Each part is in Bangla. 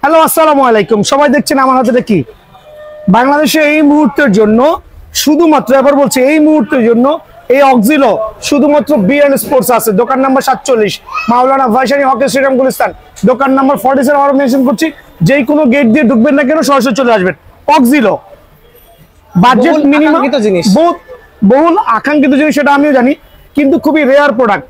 হ্যালো, আসসালামু আলাইকুম। সবাই দেখছেন আমার হাতে কি বাংলাদেশে এই মুহূর্তের জন্য শুধুমাত্র, এবার বলছি এই মুহূর্তের জন্য এই অক্সিলো শুধুমাত্র বিএন স্পোর্টস আছে। দোকান নাম্বার 47 মাওলানা ভাসানী হকি স্টেডিয়াম গুলিস্তান। দোকান নাম্বার 47 আরো মেনশন করছি, যেই কোনো গেট দিয়ে ঢুকবেন না কেন সরাসরি চলে আসবেন। অক্সিলো বাজেট মিনিমাম জিনিস, বহুল আকাঙ্ক্ষিত জিনিস, সেটা আমিও জানি, কিন্তু খুবই রেয়ার প্রোডাক্ট।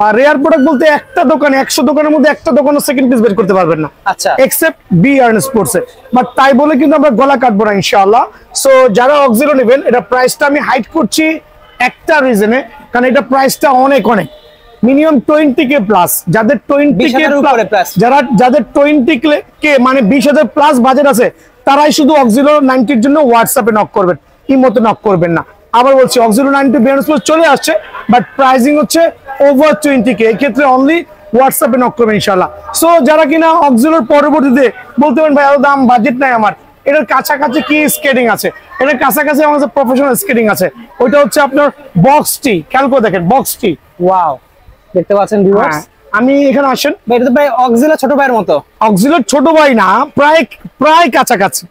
আর রেয়ার প্রোডাক্ট বলতে একটা দোকানে 100 দোকানের মধ্যে একটা দোকানে সেকেন্ড পিস বের করতে পারবেন না, আচ্ছা, except BRN sports A. But তাই বলে কিন্তু আমরা গলা কাটবো না ইনশাআল্লাহ। সো যারা অক্সিলো নেবেন, এটা প্রাইসটা আমি হাইড করছি একটা রিজনে, কারণ এটা প্রাইসটা অনেক অনেক মিনিমাম 20K প্লাস। যাদের 20K প্লাস, যাদের 20K মানে 20,000 প্লাস বাজেট আছে, তারাই শুধু অক্সিলো 90 এর জন্য হোয়াটসঅ্যাপে নক করবেন, ইমোতে নক করবেন না। আবার বলছি, অক্সিলো 90 বিআরএন স্পোর্টস চলে আসছে, বাট প্রাইসিং হচ্ছে ওভার 20K। এই ক্ষেত্রে অনলি হোয়াটসঅ্যাপে নক করবেন ইনশাআল্লাহ। সো যারা কিনা অক্সিলোর পরবর্তীতে বলতে পারেন ভাই এত দাম, বাজেট নাই আমার, এটার কাছাকাছি কি স্কেটিং আছে, এটার কাছাকাছি আমার কাছে প্রফেশনাল স্কেটিং আছে। ওইটা হচ্ছে আপনার বক্স টি। খেয়াল করে দেখেন বক্স টি, ওয়াও, দেখতে পাচ্ছেন ভিউয়ার্স। আমি এখানে আসেন, এটা তো প্রায় অক্সিলো ছোট ভাইয়ের মতো। অক্সিলোর ছোট ভাই না, প্রায় কাছাকাছি।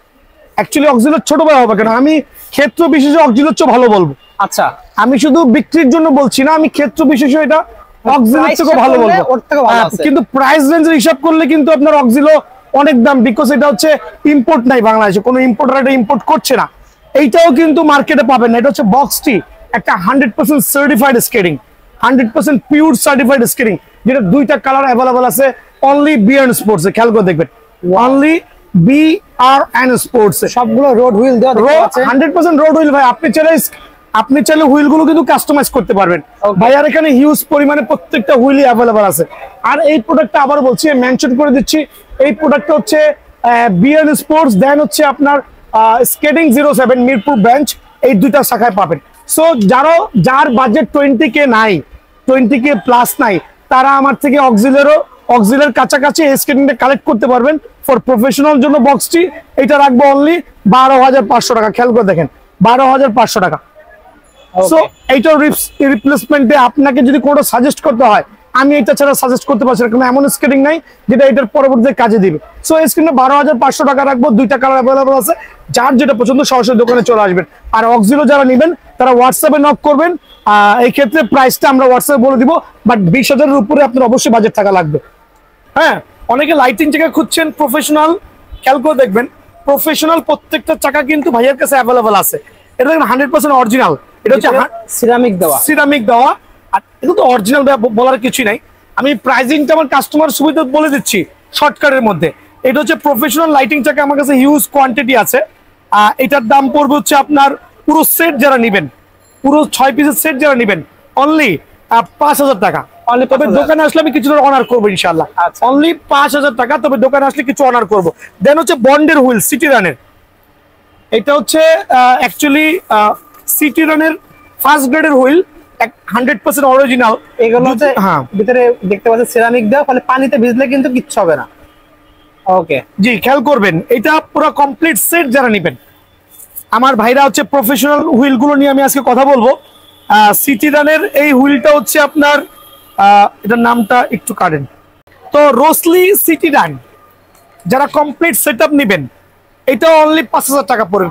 অ্যাকচুয়ালি অক্সিলোর ছোট ভাই হবে কেন, আমি ক্ষেত্র বিশেষে অক্সিলোর চেয়ে ভালো বলবো। আচ্ছা, আমি শুধু বিক্রির জন্য বলছি না, আমি ক্ষেত্র বিশেষে এটা অক্সিলোর থেকে ভালো বলবো। কিন্তু প্রাইস রেঞ্জের হিসাব করলে কিন্তু আপনার অক্সিলো অনেক দাম, বিকজ এটা হচ্ছে ইম্পোর্ট নাই বাংলাদেশে, কোনো ইম্পোর্টার এটা ইম্পোর্ট করছে না। এইটাও কিন্তু মার্কেটে পাবেন না। এটা হচ্ছে বক্সটি, একটা 100% certified skating, 100% pure certified skating, যেটা দুইটা কালার অ্যাভেলেবল আছে অনলি বিআরএন স্পোর্টস এ। খেয়াল করে দেখবেন, অনলি বিআরএন স্পোর্টস এ। সবগুলো রোড হুইল দেওয়া আছে, 100% রোড হুইল ভাই। আপনি চাইলে হুইল গুলো কিন্তু কাস্টমাইজ করতে পারবেন ভাই। আর এখানে হিউজ পরিমাণে প্রত্যেকটা হুইলই অ্যাভেলেবল আছে। আর এই প্রোডাক্টটা আবার বলছি, মেনশন করে দিচ্ছি, এই প্রোডাক্টটা হচ্ছে বিআরএন স্পোর্টস, দেন হচ্ছে আপনার স্কেটিং 07 মিরপুর ব্রাঞ্চ, এই দুইটা শাখায় পাবেন। সো যার বাজেট 20K নাই, 20K প্লাস নাই, তারা আমার থেকে অক্সিলের কাছাকাছি স্কেটিংটা কালেক্ট করতে পারবেন ফর প্রফেশনাল জন্য। বক্সটি এটা রাখবো অনলি 12,500 টাকা। খেয়াল করে দেখেন, 12,500 টাকা। সো এইটার রিপ্লেসমেন্টে আপনাকে যদি কোনো সাজেস্ট করতে হয়, আমি এটা ছাড়া সাজেস্ট করতে পারছি না, কারণ এমন স্কেটিং নাই যেটা এটার পরবর্তীতে কাজে দিবে। সো এই স্ক্রিনে 12,500 টাকা রাখবো, দুইটা কালার অ্যাভেলেবল আছে, যার যেটা পছন্দ সরাসরি দোকানে চলে আসবেন। আর অক্সিলো যারা নেবেন তারা হোয়াটসঅ্যাপে নক করবেন। এই ক্ষেত্রে প্রাইসটা আমরা হোয়াটসঅ্যাপে বলে দিব, বাট 20,000-এর উপরে আপনার অবশ্যই বাজেট থাকা লাগবে। হ্যাঁ, অনেকে লাইটিং চাকা খুঁজছেন প্রফেশনাল, খেয়াল করে দেখবেন প্রফেশনাল প্রত্যেকটা চাকা কিন্তু ভাইয়ের কাছে অ্যাভেলেবল আছে। এটা 100% অরিজিনাল, এটা হচ্ছে সিরামিক দেওয়া। আর এটা তো অরিজিনাল বলার কিছুই নাই। আমি প্রাইসিংটা আমার কাস্টমার সুবিধা বলে দিচ্ছি শর্টকাটের মধ্যে। এটা হচ্ছে প্রফেশনাল লাইটিং চাকা, আমার কাছে হিউজ কোয়ান্টিটি আছে। এটার দাম পড়বে হচ্ছে আপনার পুরো সেট যারা নেবেন, পুরো 6 পিসের সেট যারা নেবেন, অনলি 5,000 টাকা। তবে দোকানে আসলে আমি কিছুটা অনার করবো ইনশাল্লাহ। অনলি 5,000 টাকা, তবে দোকানে আসলে কিছু অনার করবো। দেন হচ্ছে বন্ডের হুইল সিটি রানের, এটা হচ্ছে অ্যাকচুয়ালি সিটি রানের ফার্স্ট গ্রেডের হুইল, 100% অরিজিনাল। এগুলো হচ্ছে ভিতরে দেখতে পাচ্ছেন সিরামিক দেওয়া, ফলে পানিতে ভিজলে কিন্তু কিচ্ছু হবে না। ওকে জি, খেয়াল করবেন, এটা পুরো কমপ্লিট সেট যারা নেবেন। আমার ভাইরা হচ্ছে প্রফেশনাল হুইল গুলো নিয়ে আমি আজকে কথা বলবো। সিটি রানের এই হুইলটা হচ্ছে আপনার, এটার নামটা একটু কাটেন তো, রোসলি সিটি রান, যারা কমপ্লিট সেট আপ নেবেন, এটা অনলি 5,000 টাকা পড়বে।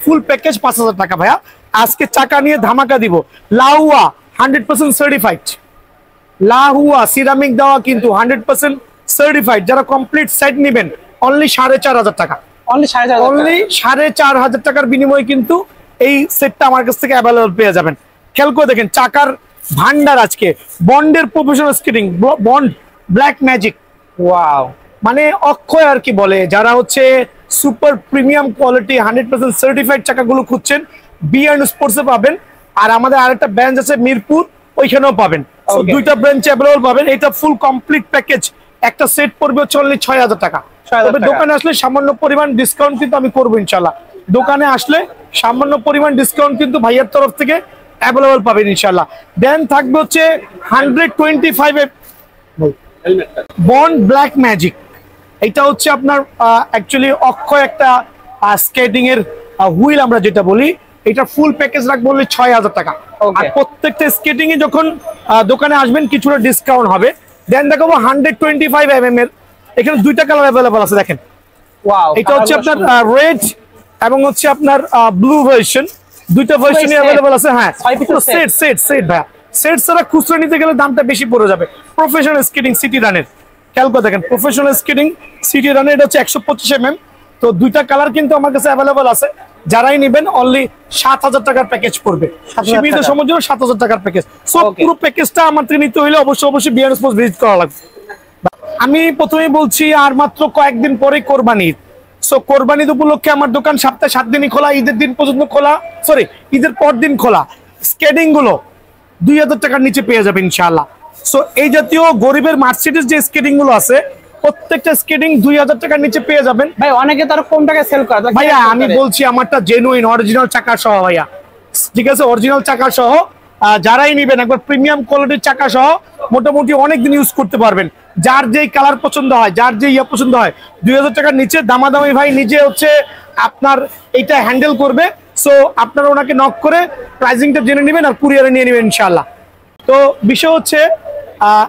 ফুল প্যাকেজ 5,000 টাকা ভাইয়া। আজকে চাকা নিয়ে ধামাকা দিব। লাহুয়া 100% সার্টিফাইড, লাহুয়া সিরামিক দেওয়া কিন্তু 100% সার্টিফাইড। যারা কমপ্লিট সেট নেবেন অনলি 4,500 টাকা, অনলি 4,500 টাকার বিনিময়ে কিন্তু এই সেটটা আমার কাছ থেকে অ্যাভেলেবল পেয়ে যাবেন। খেয়াল করে দেখেন চাকার ভান্ডার আজকে। বন্ডের professional skating, bond black magic, wow, মানে অক্ষয় আর কি বলে, যারা হচ্ছে সুপার প্রিমিয়াম কোয়ালিটি 100% সার্টিফাইড চাকাগুলো খুঁজছেন, বিআরএন স্পোর্টসে পাবেন। আর আমাদের আরেকটা ব্রাঞ্চ আছে মিরপুর, ওইখানেও পাবেন। দুইটা ব্রাঞ্চে অ্যাভেলেবল পাবেন। এটা ফুল কমপ্লিট প্যাকেজ, একটা সেট পড়বে হচ্ছে অনলি 6,000 টাকা। তবে দোকানে আসলে সামান্য পরিমাণ ডিসকাউন্ট কিন্তু আমি করবো ইনশাল্লাহ। দোকানে আসলে সামান্য পরিমাণ ডিসকাউন্ট কিন্তু ভাইয়ের তরফ থেকে অ্যাভেলেবল পাবেন ইনশাল্লাহ। দেন থাকবে হচ্ছে 125 বন্ড ব্ল্যাক ম্যাজিক। এটা হচ্ছে আপনার অ্যাকচুয়ালি অক্ষয় একটা স্কেটিং এর হুইল আমরা যেটা বলি, এটা ফুল প্যাকেজ রাখবো বললে 6,000 টাকা। আর প্রত্যেকটা স্কেটিং এ যখন দোকানে আসবেন কিছুটা ডিসকাউন্ট হবে। দেন দেখাবো 125 mm এর এখানে দুইটা কালার অ্যাভেলেবল আছে দেখেন। ওয়াও, এটা হচ্ছে আপনার রেড এবং হচ্ছে আপনার ব্লু ভার্সন, দুইটা ভার্সনই অ্যাভেলেবল আছে। হ্যাঁ সেট সেট সেট ভাই, সেট ছাড়া খুচরা নিতে গেলে দামটা বেশি পড়ে যাবে। প্রফেশনাল স্কেটিং সিটি রানের, খেয়াল করে দেখেন প্রফেশনাল স্কেটিং সিটি রানের, এটা হচ্ছে 125 mm। তো দুইটা কালার কিন্তু আমার কাছে অ্যাভেলেবল আছে। যারাই নেবেন অনলি 7,000 টাকার প্যাকেজ পড়বে, সীমিত সময়ের জন্য 7,000 টাকার প্যাকেজ। সো পুরো প্যাকেজটা আমার থেকে নিতে হলে অবশ্যই বিয়ার স্পোর্টস ভিজিট করা লাগবে। আমি প্রথমেই বলছি আর মাত্র কয়েকদিন পরে কোরবানি ঈদ। সো কোরবানি ঈদ উপলক্ষে আমার দোকান সপ্তাহে 7 দিনই খোলা, ঈদের দিন পর্যন্ত খোলা, সরি ঈদের পর দিন খোলা। স্কেটিং গুলো 2,000 টাকার নিচে পেয়ে যাবে ইনশাআল্লাহ। সো এই জাতীয় গরিবের মার্সিডিজ যে স্কেটিং গুলো আছে প্রত্যেকটা স্কেটিং 2,000 টাকার নিচে পেয়ে যাবেন ভাই। অনেকে তার কম টাকায় সেল করে ভাইয়া, আমি বলছি আমারটা জেনুইন অরিজিনাল চাকা সহ ভাইয়া, ঠিক আছে, অরিজিনাল চাকা সহ। যারাই নিবেন একবার প্রিমিয়াম কোয়ালিটির চাকা সহ মোটামুটি অনেকদিন ইউজ করতে পারবেন। যার যেই কালার পছন্দ হয়, যার যে ইয়া পছন্দ হয়, 2,000 টাকার নিচে দামাদামি ভাই নিজে হচ্ছে আপনার এইটা হ্যান্ডেল করবে। সো আপনারা ওনাকে নক করে প্রাইসিংটা জেনে নেবেন আর কুরিয়ারে নিয়ে নেবেন ইনশাআল্লাহ। তো বিষয় হচ্ছে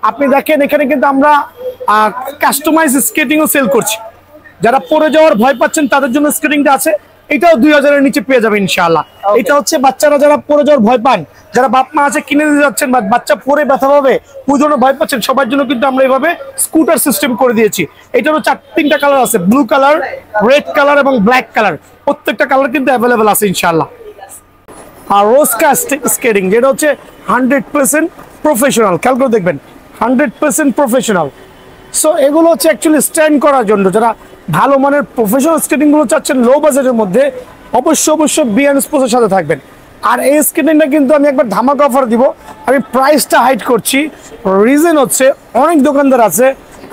আপনি দেখেন এখানে কিন্তু আমরা কাস্টমাইজ স্কেটিংও সেল করছি। যারা পড়ে যাওয়ার ভয় পাচ্ছেন তাদের জন্য স্কেটিংটা আছে, এটাও 2,000 এর নিচে পেয়ে যাবে ইনশাআল্লাহ। এটা হচ্ছে বাচ্চারা যারা পড়ে যাওয়ার ভয় পান, যারা বাপ মা আছে কিনে দিতে যাচ্ছেন, বা বাচ্চা পড়ে ব্যথা পাবে ওই জন্য ভয় পাচ্ছেন, সবার জন্য কিন্তু আমরা এইভাবে স্কুটার সিস্টেম করে দিয়েছি। এটারও 3টা কালার আছে, ব্লু কালার, রেড কালার এবং ব্ল্যাক কালার। প্রত্যেকটা কালার কিন্তু অ্যাভেলেবেল আছে ইনশাআল্লাহ। আর রোজকা স্কেটিং যেটা হচ্ছে 100% প্রফেশনাল, খেয়াল করে দেখবেন 100% প্রফেশনাল। সো এগুলো হচ্ছে অ্যাকচুয়ালি স্ট্যান্ড করার জন্য, যারা ভালো মানের প্রফেশনাল স্কেটিং গুলো চাচ্ছেন লো বাজেটের মধ্যে, অবশ্যই বিয়ান স্পোর্টসের সাথে থাকবেন। আর এই স্কেটিংটা কিন্তু আমি একবার ধামাকা অফার দিব, আমি প্রাইসটা হাইড করছি। রিজন হচ্ছে অনেক দোকানদার আছে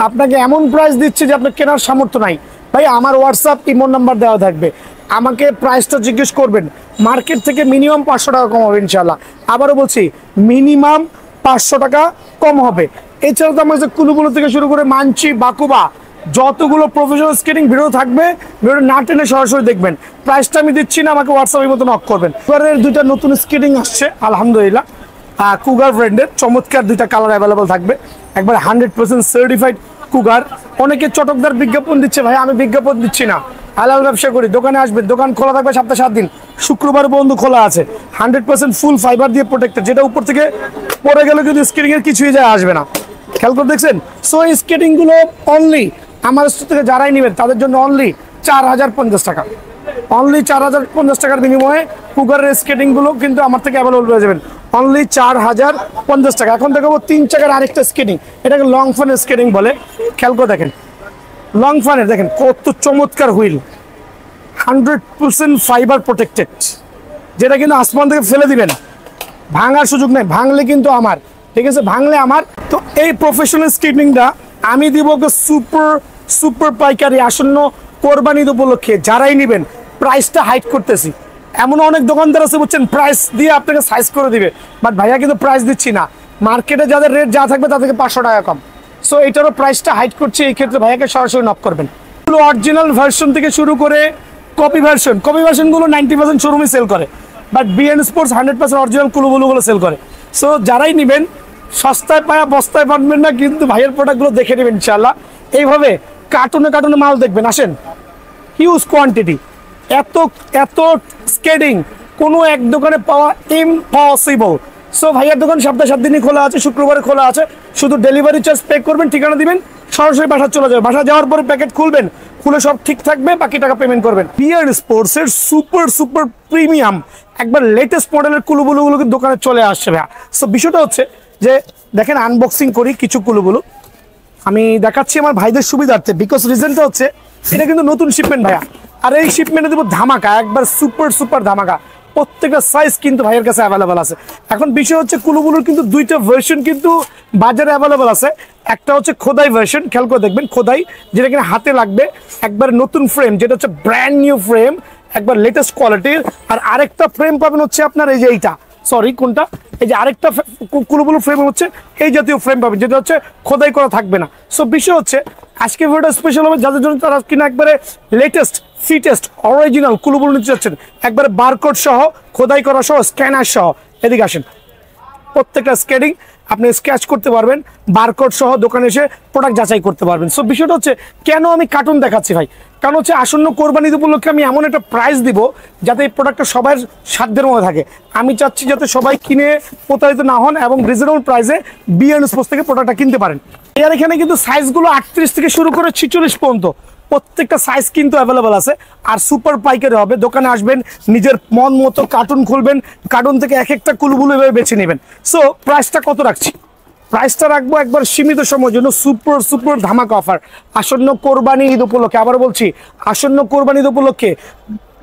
আপনাকে এমন প্রাইস দিচ্ছে যে আপনার কেনার সামর্থ্য নাই। ভাই আমার হোয়াটসঅ্যাপ ইমোর নাম্বার দেওয়া থাকবে, আমাকে প্রাইসটা জিজ্ঞেস করবেন, মার্কেট থেকে মিনিমাম 500 টাকা কম হবে ইনশাআল্লাহ। আবারও বলছি মিনিমাম 500 টাকা কম হবে। এছাড়া তো আমার কাছে কুলুকুলু থেকে শুরু করে মানচি, বাকুবা যতগুলো প্রফেশনাল স্কেটিং ভিডিও থাকবে, ভিডিও না টেনে সরাসরি দেখবেন। প্রাইসটা আমি দিচ্ছি না, আমাকে হোয়াটসঅ্যাপের মতো নক করবেন। কুগারের দুইটা নতুন স্কেটিং আসছে আলহামদুলিল্লাহ, কুগার ব্র্যান্ডের চমৎকার দুইটা কালার অ্যাভেলেবল থাকবে, একবার 100% সার্টিফাইড কুগার। অনেকে চটকদার বিজ্ঞাপন দিচ্ছে, ভাই আমি বিজ্ঞাপন দিচ্ছি না, হালাল ব্যবসা করি। দোকানে আসবেন, দোকান খোলা থাকবে সপ্তাহে 7 দিন, শুক্রবার বন্ধ খোলা আছে। 100% ফুল ফাইবার দিয়ে প্রোটেক্টেড, যেটা উপর থেকে পরে গেলে কিন্তু স্কেটিং এর কিছুই যায় আসবে না। খেয়াল করে দেখছেন। সো এই স্কেটিং গুলো অনলি আমার থেকে যারাই নেবেন তাদের জন্য অনলি 4,050 টাকা, অনলি 4,050 টাকার বিনিময়ে কুগারের স্কেটিং গুলো কিন্তু আমার থেকে অ্যাভেলেবল হয়ে যাবেন অনলি 4,050 টাকা। এখন দেখাবো 3 চাকার আরেকটা স্কেটিং, এটাকে লং ফানের স্কেটিং বলে। খেয়াল করে দেখেন লং ফানের, দেখেন কত চমৎকার হুইল, 100% ফাইবার প্রোটেক্টেড, যেটা কিন্তু আসমান থেকে ফেলে দিবেন, ভাঙার সুযোগ নেই, ভাঙলে কিন্তু আমার, ঠিক আছে, ভাঙলে আমার। তো এই প্রফেশনাল স্কেটিংটা আমি দিব সুপার পাইকারি আসন্ন কোরবানি ঈদ উপলক্ষে। যারাই নেবেন প্রাইসটা হাইড করতেছি। এমন অনেক দোকানদার আছে বুঝছেন, প্রাইস দিয়ে আপনাকে সাইজ করে দিবে, বাট ভাইয়া কিন্তু প্রাইস দিচ্ছি না, মার্কেটে যাদের রেট যা থাকবে তার থেকে 500 টাকা কম। সো এটারও প্রাইসটা হাইড করছি, এই ক্ষেত্রে ভাইয়াকে সরাসরি নক করবেন। অরিজিনাল ভার্সন থেকে শুরু করে কপি ভার্সনগুলো 90% শোরুমে সেল করে, বাট বিএন স্পোর্টস 100% অরিজিনাল কুলুবুলুগুলো সেল করে। সো যারাই নেবেন সস্তায় পায়া বস্তায় পাবেন না, কিন্তু ভাইয়ের প্রোডাক্টগুলো দেখে নেবেন ইনশাআল্লাহ। এইভাবে কার্টুনে মাল দেখবেন, আসেন হিউজ কোয়ান্টিটি, এত স্কেটিং কোনো এক দোকানে পাওয়া ইম্পসিবল। সো ভাইয়ার দোকান সপ্তাহে 7 দিনই খোলা আছে, শুক্রবারে খোলা আছে। শুধু ডেলিভারি চার্জ পে করবেন, ঠিকানা দিবেন, সরাসরি বাসা চলে যাবে। বাসা যাওয়ার পরে প্যাকেট খুলবেন, খুলে সব ঠিক থাকবে, বাকি টাকা পেমেন্ট করবেন। বিয়ার স্পোর্টস এর সুপার প্রিমিয়াম একবার লেটেস্ট মডেলের কুলুবুলুগুলো দোকানে চলে আসছে ভাইয়া। সো বিষয়টা হচ্ছে যে দেখেন আনবক্সিং করি কিছু কুলুবুলু, আমি দেখাচ্ছি আমার ভাইদের সুবিধার্থে, বিকজ রিজনটা হচ্ছে এটা কিন্তু নতুন শিপমেন্ট ভাইয়া, আর এই শিপমেন্টে দেবো ধামাকা, একবার সুপার ধামাকা। প্রত্যেকটা সাইজ কিন্তু ভাইয়ের কাছে অ্যাভেলেবল আছে। এখন বিষয় হচ্ছে কুলুবুলুর কিন্তু দুইটা ভার্সন কিন্তু বাজারে অ্যাভেলেবল আছে। একটা হচ্ছে খোদাই ভার্সন, খেয়াল করে দেখবেন খোদাই, যেটা কিনা হাতে লাগবে, একবার নতুন ফ্রেম, যেটা হচ্ছে ব্র্যান্ড নিউ ফ্রেম, একবার লেটেস্ট কোয়ালিটির। আর আরেকটা ফ্রেম পাবেন হচ্ছে আপনার এই যে এইটা, সরি কোনটা, এই যে আরেকটা কুলুবুলু ফ্রেম হচ্ছে এই জাতীয় ফ্রেম পাবেন, যেটা হচ্ছে খোদাই করা থাকবে না। সো বিষয় হচ্ছে আজকে ভিডিওটা স্পেশাল হবে যাদের জন্য তারা কিনা একবারে লেটেস্ট ফিটেস্ট অরিজিনাল কুলুবুলু নিতে চাচ্ছেন, একবারে বারকোড সহ, খোদাই করা সহ, স্ক্যানার সহ। এদিকে আসেন, প্রত্যেকটা স্কেটিং আপনি স্কেচ করতে পারবেন, বারকোড সহ দোকানে এসে প্রোডাক্ট যাচাই করতে পারবেন। সো বিষয়টা হচ্ছে কেন আমি কার্টুন দেখাচ্ছি ভাই, কারণ হচ্ছে আসন্ন কোরবানি ঈদ উপলক্ষে আমি এমন একটা প্রাইস দিব যাতে এই প্রোডাক্টটা সবার সাধ্যের মধ্যে থাকে। আমি চাচ্ছি যাতে সবাই কিনে প্রতারিত না হন এবং রিজনেবল প্রাইসে বিএন স্পোর্টস থেকে প্রোডাক্টটা কিনতে পারেন। এর এখানে কিন্তু সাইজগুলো 38 থেকে শুরু করে 46 পর্যন্ত প্রত্যেকটা সাইজ কিন্তু অ্যাভেলেবল আছে। আর সুপার পাইকারি হবে, দোকানে আসবেন নিজের মন মতো কার্টুন খুলবেন, কার্টুন থেকে এক একটা কুলুবুলু এভাবে বেছে নেবেন। সো প্রাইসটা কত রাখছি, প্রাইসটা রাখবো একবার সীমিত সময়ের জন্য সুপার সুপার ধামাকা অফার আসন্ন কোরবানি ঈদ উপলক্ষে। আবার বলছি আসন্ন কোরবানি ঈদ উপলক্ষে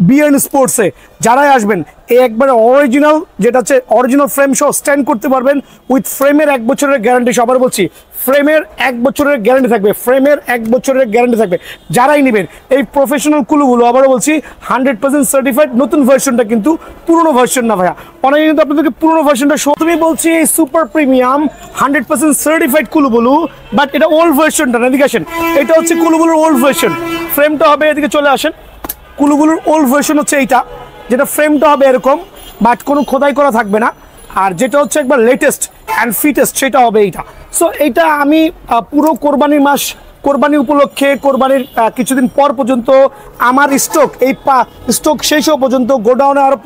বিএন স্পোর্টসে যারাই আসবেন এই একবারে অরিজিনাল, যেটা হচ্ছে অরিজিনাল ফ্রেম সহ স্ট্যান্ড করতে পারবেন উইথ ফ্রেমের 1 বছরের গ্যারান্টি। আবার বলছি ফ্রেমের 1 বছরের গ্যারান্টি থাকবে, ফ্রেমের 1 বছরের গ্যারান্টি থাকবে। যারাই নেবেন এই প্রফেশনাল কুলুগুলো, আবারও বলছি 100% সার্টিফাইড। নতুন ভার্সনটা কিন্তু পুরনো ভার্সন না ভাইয়া, অনেকে কিন্তু আপনাদেরকে পুরনো ভার্সনটা শো। তুমি বলছি এই সুপার প্রিমিয়াম 100% সার্টিফাইড কুলুগুলো, বাট এটা ওল্ড ভার্সনটা না। এদিকে আসেন, এটা হচ্ছে কুলুগুলোর ওল্ড ভার্সন। ফ্রেমটা হবে, এদিকে চলে আসেন, কুলুগুলোর ওল্ড ভার্সন হচ্ছে এইটা, যেটা ফ্রেমটা হবে এরকম বাট কোনো খোদাই করা থাকবে না। আর যেটা হচ্ছে একবার লেটেস্ট অ্যান্ড ফিটেস্ট সেটা হবে এইটা। সো এইটা আমি পুরো কোরবানির মাস, কোরবানি উপলক্ষে, কোরবানির কিছুদিন পর পর্যন্ত আমার স্টক স্টক শেষ হওয়া পর্যন্ত, গোডাউনে আরও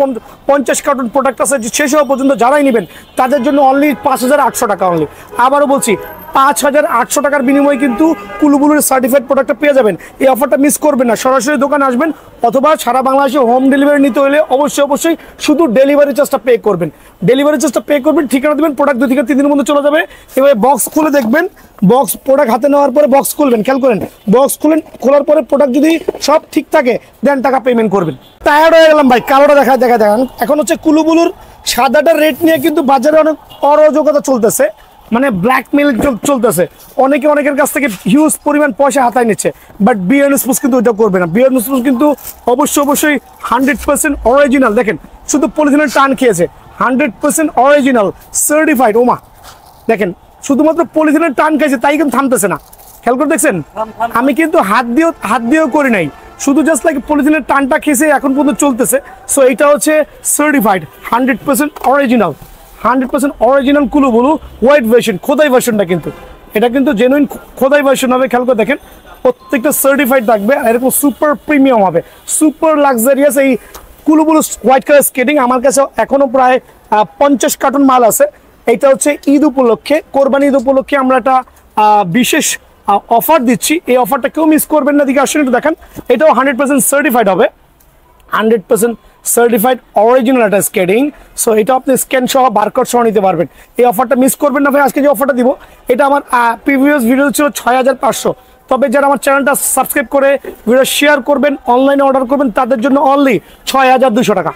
50 কার্টুন প্রোডাক্ট আছে শেষ হওয়া পর্যন্ত যারাই নেবেন তাদের জন্য অনলি 5800 টাকা অনলি। আবারও বলছি 5800 টাকার বিনিময়ে কিন্তু কুলুবুলুর সার্টিফাইড প্রোডাক্টটা পেয়ে যাবেন। এই অফারটা মিস করবেন না, সরাসরি দোকানে আসবেন অথবা সারা বাংলাদেশে হোম ডেলিভারি নিতে হলে অবশ্যই শুধু ডেলিভারি চার্জটা পে করবেন। ডেলিভারি চার্জটা পে করবেন, ঠিকানা দেবেন, প্রোডাক্ট 2 থেকে 3 দিনের মধ্যে চলে যাবে। এবারে বক্স খুলে দেখবেন, বক্স প্রোডাক্ট হাতে নেওয়ার পরে বক্স খুলবেন, খেয়াল করেন বক্স খোলার পরে প্রোডাক্ট যদি সব ঠিক থাকে দেন টাকা পেমেন্ট করবেন। টায়ার্ড হয়ে গেলাম ভাই, কালোটা দেখান। এখন হচ্ছে কুলুবুলুর সাদাটার রেট নিয়ে কিন্তু বাজারে অনেক অরাজকতা চলতেছে, মানে ব্ল্যাকমেল চলতেছে। অনেকের কাছ থেকে হিউজ পরিমাণ পয়সা হাতায় নিচ্ছে, বাট বিএন স্পোর্টস কিন্তু ওইটা করবে না। বিএন স্পোর্টস কিন্তু অবশ্যই 100% অরিজিনাল। দেখেন শুধু পলিথিনের টান খেয়েছে, 100% অরিজিনাল সার্টিফাইড। ওমা দেখেন শুধুমাত্র পলিথিনের টান খেয়েছে, তাই কিন্তু থামতেছে না। খেয়াল করে দেখছেন, আমি কিন্তু হাত দিয়েও করি নাই, শুধু জাস্ট লাইক পলিথিনের টানটা খেয়েছে এখন পর্যন্ত চলতেছে। সো এটা হচ্ছে সার্টিফাইড 100% অরিজিনাল, 100% অরিজিনাল কুলুবুলু হোয়াইট ভার্সন, খোদাই ভার্সনটা কিন্তু এটা কিন্তু জেনুইন খোদাই ভার্সন হবে। খেয়াল করে দেখেন প্রত্যেকটা সার্টিফাইড থাকবে, এরকম সুপার প্রিমিয়াম হবে, সুপার লাক্সারিয়াস এই কুলুবুলু হোয়াইট কালার স্কেটিং। আমার কাছে এখনো প্রায় 50 কার্টুন মাল আছে। এটা হচ্ছে ঈদ উপলক্ষে, কোরবানি ঈদ উপলক্ষে আমরা একটা বিশেষ অফার দিচ্ছি। এই অফারটা কেউ মিস করবেন না। দিকে আসেন একটু দেখেন, এটাও 100% সার্টিফাইড হবে, 100% সার্টিফাইড অরিজিনাল একটা স্কেটিং। সো এটা আপনি স্ক্যান সহ বারকোড সহ নিতে পারবেন। এই অফারটা মিস করবেন না ভাই। আজকে যে অফারটা দিব এটা আমার প্রিভিয়াস ভিডিও ছিল 6500, তবে যারা আমার চ্যানেলটা সাবস্ক্রাইব করে ভিডিও শেয়ার করবেন, অনলাইনে অর্ডার করবেন তাদের জন্য অনলি 6200 টাকা,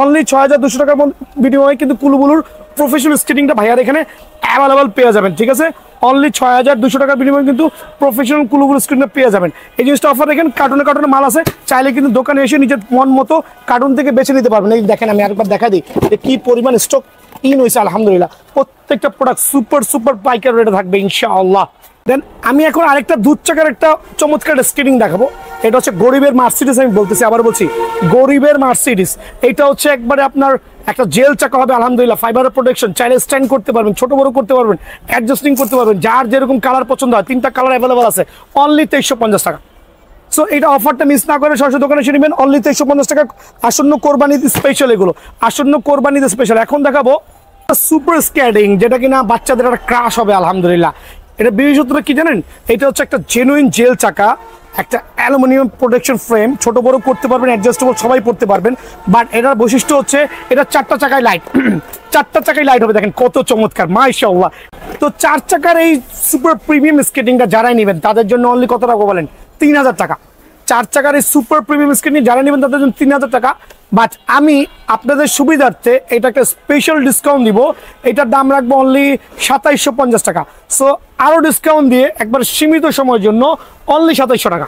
অনলি 6200 টাকার বিনিময়ে কিন্তু কুলুবুলুর প্রফেশনাল স্কেটিংটা ভাইয়ার এখানে অ্যাভেলেবল পেয়ে যাবেন। ঠিক আছে, অনলি 6200 টাকার বিনিময়ে কিন্তু প্রফেশনাল কুলুবুলু স্ক্রিনটা পেয়ে যাবেন। এই জিনিসটা অফার দেখেন, কার্টুনে মাল আছে, চাইলে কিন্তু দোকানে এসে নিজের মন মতো কার্টুন থেকে বেছে নিতে পারবেন। এই দেখেন আমি আরেকবার দেখা দিই যে কি পরিমাণ স্টক ইন হয়েছে। আলহামদুলিল্লাহ প্রত্যেকটা প্রোডাক্ট সুপার পাইকারি রেটে থাকবে ইনশাআল্লাহ। দেন আমি এখন আরেকটা দুধ চাকার একটা চমৎকার স্কেটিং দেখাবো। এটা হচ্ছে গরিবের মার্সিডিস, আমি বলতেছি আবার বলছি গরিবের মার্সিডিস। এটা হচ্ছে একবারে আপনার একটা জেল চাকা হবে, আলহামদুলিল্লাহ ফাইবারের প্রোটেকশন, চাইলে স্ট্যান্ড করতে পারবেন, ছোট বড় করতে পারবেন, অ্যাডজাস্টিং করতে পারবেন, যার যেরকম কালার পছন্দ হয়। 3টা কালার অ্যাভেলেবল আছে, অনলি 2350 টাকা। সো এটা অফারটা মিস না করে সরাসরি দোকানে এসে নেবেন, অনলি 2350 টাকা। আসন্ন কোরবানিতে স্পেশাল, এগুলো আসন্ন কোরবানিতে স্পেশাল। এখন দেখাবো সুপার স্কেটিং, যেটা কিনা বাচ্চাদের একটা ক্রাশ হবে আলহামদুলিল্লাহ। এটা বিশেষত্বটা কি জানেন, এটা হচ্ছে একটা জেনুইন জেল চাকা, একটা অ্যালুমিনিয়াম প্রোটেকশন ফ্রেম, ছোট বড় করতে পারবেন, অ্যাডজাস্টেবল, সবাই পড়তে পারবেন। বাট এটার বৈশিষ্ট্য হচ্ছে এটা 4টা চাকায় লাইট, 4টা চাকায় লাইট হবে। দেখেন কত চমৎকার মাশাআল্লাহ। তো 4 চাকার এই সুপার প্রিমিয়াম স্কেটিংটা যারাই নেবেন তাদের জন্য অনলি কত টাকা বলেন, 3000 টাকা। 4 চাকার এই সুপার প্রিমিয়াম স্কেটিং যারা নেবেন তাদের জন্য 3000 টাকা। বাট আমি আপনাদের সুবিধার্থে এটা একটা স্পেশাল ডিসকাউন্ট দিব, এটার দাম রাখবো অনলি 2750 টাকা। সো আরও ডিসকাউন্ট দিয়ে একবার সীমিত সময়ের জন্য অনলি 2700 টাকা।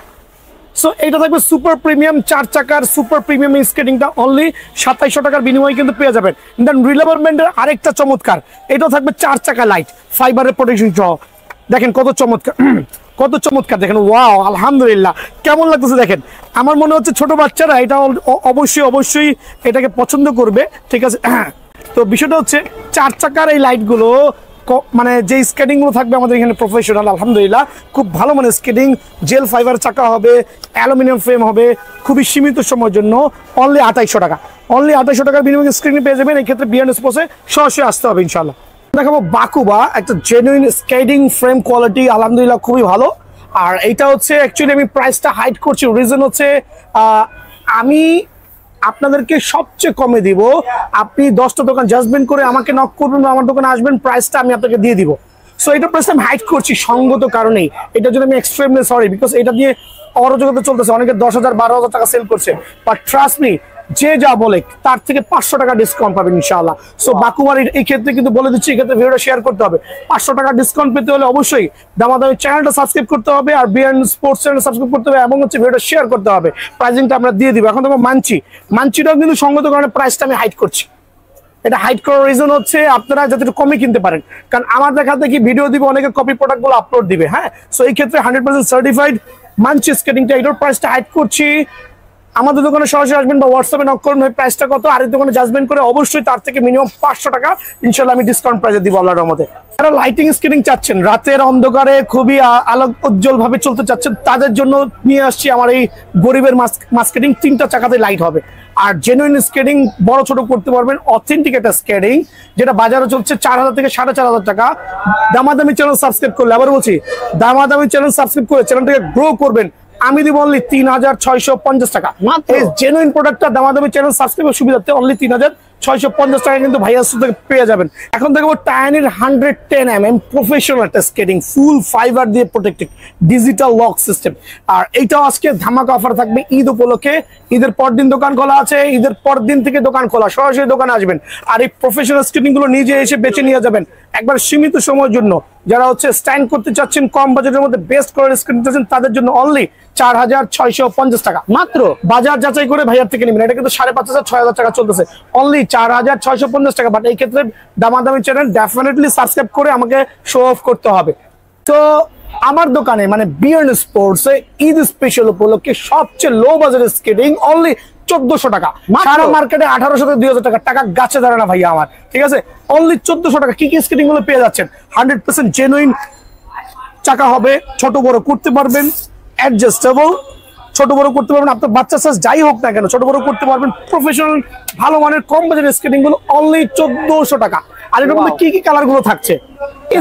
সো এটা থাকবে সুপার প্রিমিয়াম 4 চাকার সুপার প্রিমিয়াম স্কেটিংটা অনলি 2700 টাকার বিনিময়ে কিন্তু পেয়ে যাবেন। দেন রিলেভারমেন্টের আরেকটা চমৎকার, এটাও থাকবে 4 চাকা লাইট, ফাইবারের প্রোটেকশন সহ। দেখেন কত চমৎকার, কত চমৎকার দেখেন, ওয়াও আলহামদুলিল্লাহ। কেমন লাগতেছে দেখেন, আমার মনে হচ্ছে ছোট বাচ্চারা এটা অবশ্যই এটাকে পছন্দ করবে। ঠিক আছে, তো বিষয়টা হচ্ছে 4 চাকার এই লাইটগুলো মানে যে স্কেটিং গুলো থাকবে আমাদের এখানে প্রফেশনাল, আলহামদুলিল্লাহ খুব ভালো মানে স্কেটিং, জেল ফাইবার চাকা হবে, অ্যালুমিনিয়াম ফ্রেম হবে, খুবই সীমিত সময়ের জন্য অনলি 2800 টাকা। অনলি 2800 টাকার বিনিময়ে স্ক্রিনে পেয়ে যাবেন। এই ক্ষেত্রে বিয়ান স্পোর্টসে সরাসরি আসতে হবে ইনশাল্লাহ। দেখাবো বাকুবা, একটা জেনুইন স্কেটিং ফ্রেম কোয়ালিটি, আলহামদুলিল্লাহ খুবই ভালো। আর এইটা হচ্ছে অ্যাকচুয়ালি আমি প্রাইসটা হাইড করছি, রিজন হচ্ছে আমি আপনাদেরকে সবচেয়ে কমে দিব। আপনি 10টা দোকান জাজমেন্ট করে আমাকে নক করবেন, আমার দোকানে আসবেন, প্রাইসটা আমি আপনাকে দিয়ে দিব। সো এটা প্রাইস আমি হাইড করছি সঙ্গত কারণেই, এটার জন্য আমি এক্সট্রিমলি সরি, বিকজ এটা দিয়ে অরাজকতা চলতেছে, অনেকে 10,000 12,000 টাকা সেল করছে। বাট ট্রাস্ট মি, যে যা বলে তার থেকে 500 টাকা ডিসকাউন্ট পাবেন ইনশাআল্লাহ। সো বাকুবার এই ক্ষেত্রে কিন্তু বলে দিচ্ছি, এই ক্ষেত্রে ভিডিওটা শেয়ার করতে হবে। 500 টাকা ডিসকাউন্ট পেতে হলে অবশ্যই দামাদামি চ্যানেলটা সাবস্ক্রাইব করতে হবে, আর বিয়ান স্পোর্টস চ্যানেল সাবস্ক্রাইব করতে হবে, এবং হচ্ছে ভিডিওটা শেয়ার করতে হবে। প্রাইসিংটা আমরা দিয়ে দিব। এখন দেখো মানচিটাও কিন্তু সঙ্গত কারণে প্রাইসটা আমি হাইড করছি। এটা হাইড করার রিজন হচ্ছে আপনারা যাতে একটু কমে কিনতে পারেন, কারণ আমার দেখা দেখি ভিডিও দিব, অনেকে কপি প্রোডাক্টগুলো আপলোড দিবে। হ্যাঁ, সো এই ক্ষেত্রে 100% সার্টিফাইড মানচি স্কেটিংটা, এটার প্রাইসটা হাইড করছি। আমাদের দোকানে সরাসরি আসবেন বা হোয়াটসঅ্যাপে নক করুন, প্রাইসটা কত, আর এই দোকানে জাজমেন্ট করে অবশ্যই তার থেকে মিনিমাম 500 টাকা ইনশাল্লাহ আমি ডিসকাউন্ট প্রাইসে দিব আল্লাহর রহমতে। যারা লাইটিং স্কেটিং চাচ্ছেন, রাতের অন্ধকারে খুবই আলোক উজ্জ্বল ভাবে চলতে চাচ্ছেন, তাদের জন্য নিয়ে আসছি আমার এই গরিবের মাস্কেটিং। 3টা চাকাতে লাইট হবে, আর জেনুইন স্কেটিং বড় ছোট করতে পারবেন। অথেন্টিক একটা স্কেটিং যেটা বাজারে চলছে 4,000 থেকে 4,500 টাকা। দামাদামি চ্যানেল সাবস্ক্রাইব করলে, আবার বলছি, দামাদামি চ্যানেল সাবস্ক্রাইব করে চ্যানেলটাকে গ্রো করবেন, আমি দিব অনলি 3650 টাকা। এই জেনুইন প্রোডাক্টটা দামাদামি চ্যানেল সাবস্ক্রাইবের সুবিধাতে অনলি 3650 টাকা কিন্তু ভাইয়ার সাথে পেয়ে যাবেন। এখন দেখবো টায়ানির 110mm প্রফেশনাল একটা স্কেটিং, ফুল ফাইবার দিয়ে প্রোটেক্টেড, ডিজিটাল লক সিস্টেম। আর এইটাও আজকে ধামাকা অফার থাকবে ঈদ উপলক্ষে। ঈদের পর দিন দোকান খোলা আছে, ঈদের পর দিন থেকে দোকান খোলা, সরাসরি দোকানে আসবেন। আর এই প্রফেশনাল স্কেটিং গুলো নিজে এসে বেছে নিয়ে যাবেন একবার সীমিত সময়ের জন্য। যারা হচ্ছে স্ট্যান্ড করতে চাচ্ছেন, কম বাজেটের মধ্যে বেস্ট কোয়ালিটির স্কেটিং চাচ্ছেন, তাদের জন্য অনলি 4,650 টাকা মাত্র। বাজার যাচাই করে ভাইয়ার থেকে নেবেন। এটা কিন্তু 5,500 6,000 টাকা চলতেছে, অনলি 4,650 টাকা। বাট এই ক্ষেত্রে দামাদামি চ্যানেল ডেফিনেটলি সাবস্ক্রাইব করে আমাকে শো অফ করতে হবে। তো আমার দোকানে মানে বিয়ান স্পোর্টস ঈদ স্পেশাল উপলক্ষে সবচেয়ে লো বাজারের স্কেটিং অনলি 1400 টাকা। সারা মার্কেটে 1800 থেকে 2,000 টাকা, টাকা গাছে ধরে না ভাইয়া আমার, ঠিক আছে? অনলি 1400 টাকা। কি কি স্কেটিং গুলো পেয়ে যাচ্ছেন? 100% জেনুইন চাকা হবে, ছোট বড় করতে পারবেন, অ্যাডজাস্টেবল, ছোট বড় করতে পারবেন, আপনার বাচ্চা সাইজ যাই হোক না কেন ছোট বড় করতে পারবেন। প্রফেশনাল ভালো মানের কম বাজেটের স্কেটিং গুলো অনলি 1400 টাকা। আর এটার মধ্যে কি কি কালার গুলো থাকছে?